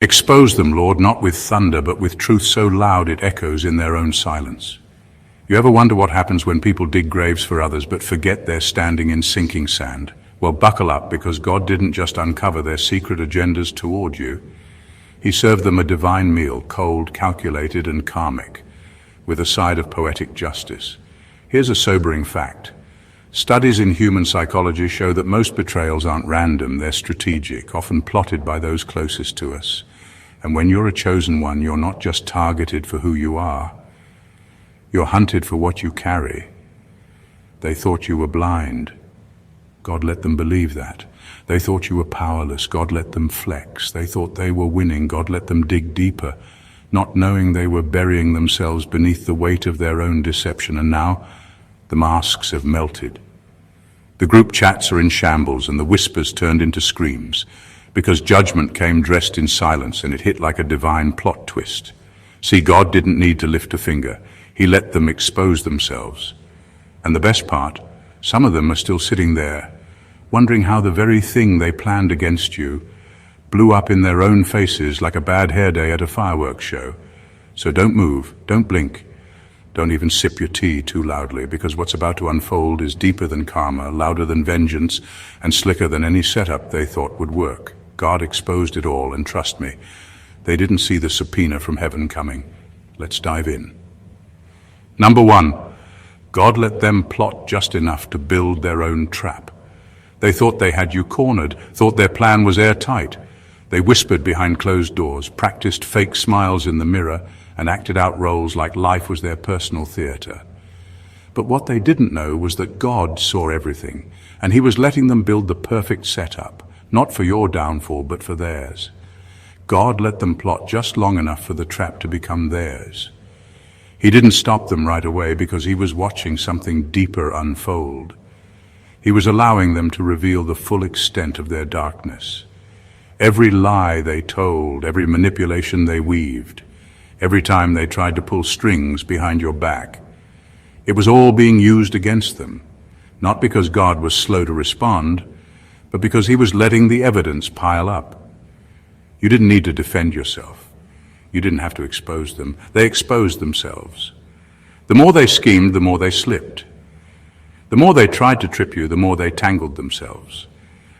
Expose them, Lord, not with thunder, but with truth so loud it echoes in their own silence. You ever wonder what happens when people dig graves for others but forget they're standing in sinking sand? Well, buckle up, because God didn't just uncover their secret agendas toward you. He served them a divine meal, cold, calculated, and karmic, with a side of poetic justice. Here's a sobering fact. Studies in human psychology show that most betrayals aren't random, they're strategic, often plotted by those closest to us. And when you're a chosen one, you're not just targeted for who you are. You're hunted for what you carry. They thought you were blind. God let them believe that. They thought you were powerless. God let them flex. They thought they were winning. God let them dig deeper, not knowing they were burying themselves beneath the weight of their own deception. And now, the masks have melted. The group chats are in shambles, and the whispers turned into screams, because judgment came dressed in silence, and it hit like a divine plot twist. See, God didn't need to lift a finger. He let them expose themselves. And the best part, some of them are still sitting there, wondering how the very thing they planned against you blew up in their own faces like a bad hair day at a fireworks show. So don't move, don't blink, don't even sip your tea too loudly, because what's about to unfold is deeper than karma, louder than vengeance, and slicker than any setup they thought would work. God exposed it all, and trust me, they didn't see the subpoena from heaven coming. Let's dive in. Number one, God let them plot just enough to build their own trap. They thought they had you cornered, thought their plan was airtight. They whispered behind closed doors, practiced fake smiles in the mirror, and acted out roles like life was their personal theater. But what they didn't know was that God saw everything, and He was letting them build the perfect setup, not for your downfall, but for theirs. God let them plot just long enough for the trap to become theirs. He didn't stop them right away because He was watching something deeper unfold. He was allowing them to reveal the full extent of their darkness. Every lie they told, every manipulation they weaved, every time they tried to pull strings behind your back, it was all being used against them, not because God was slow to respond, but because He was letting the evidence pile up. You didn't need to defend yourself. You didn't have to expose them. They exposed themselves. The more they schemed, the more they slipped. The more they tried to trip you, the more they tangled themselves.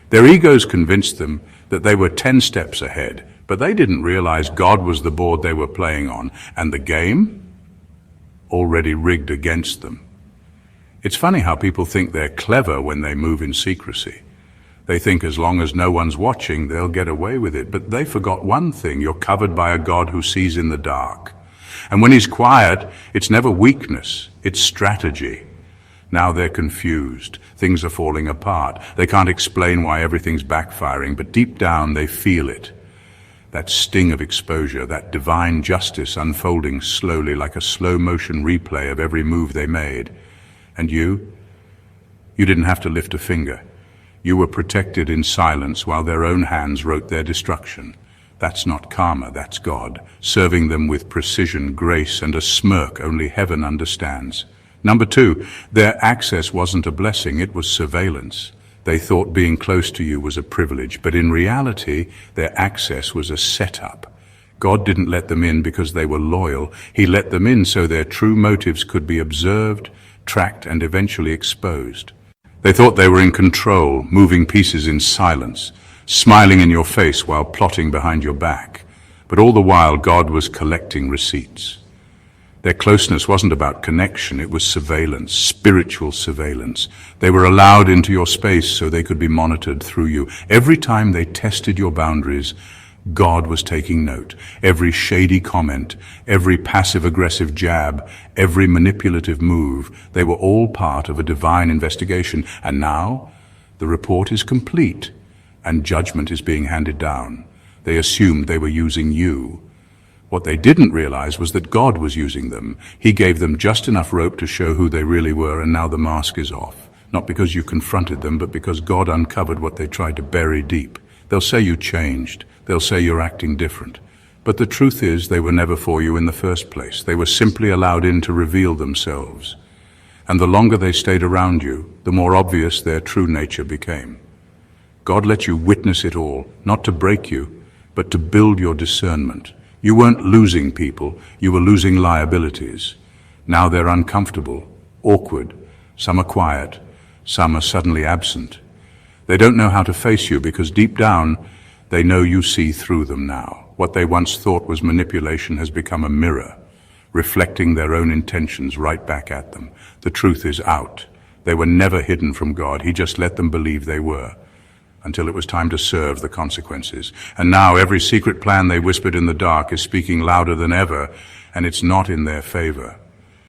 Their egos convinced them that they were 10 steps ahead, but they didn't realize God was the board they were playing on, and the game already rigged against them. It's funny how people think they're clever when they move in secrecy. They think as long as no one's watching, they'll get away with it. But they forgot one thing: you're covered by a God who sees in the dark. And when He's quiet, it's never weakness, it's strategy. Now they're confused. Things are falling apart. They can't explain why everything's backfiring, but deep down they feel it. That sting of exposure, that divine justice unfolding slowly like a slow-motion replay of every move they made. And you didn't have to lift a finger. You were protected in silence while their own hands wrote their destruction. That's not karma, that's God, serving them with precision, grace, and a smirk only heaven understands. Number two, their access wasn't a blessing, it was surveillance. They thought being close to you was a privilege, but in reality, their access was a setup. God didn't let them in because they were loyal. He let them in so their true motives could be observed, tracked, and eventually exposed. They thought they were in control, moving pieces in silence, smiling in your face while plotting behind your back. But all the while, God was collecting receipts. Their closeness wasn't about connection, it was surveillance, spiritual surveillance. They were allowed into your space so they could be monitored through you. Every time they tested your boundaries, God was taking note. Every shady comment, every passive-aggressive jab, every manipulative move, they were all part of a divine investigation. And now, the report is complete, and judgment is being handed down. They assumed they were using you. What they didn't realize was that God was using them. He gave them just enough rope to show who they really were, and now the mask is off. Not because you confronted them, but because God uncovered what they tried to bury deep. They'll say you changed. They'll say you're acting different. But the truth is, they were never for you in the first place. They were simply allowed in to reveal themselves. And the longer they stayed around you, the more obvious their true nature became. God let you witness it all, not to break you, but to build your discernment. You weren't losing people, you were losing liabilities. Now they're uncomfortable, awkward, some are quiet, some are suddenly absent. They don't know how to face you because deep down, they know you see through them now. What they once thought was manipulation has become a mirror, reflecting their own intentions right back at them. The truth is out. They were never hidden from God. He just let them believe they were, until it was time to serve the consequences. And now every secret plan they whispered in the dark is speaking louder than ever, and it's not in their favor.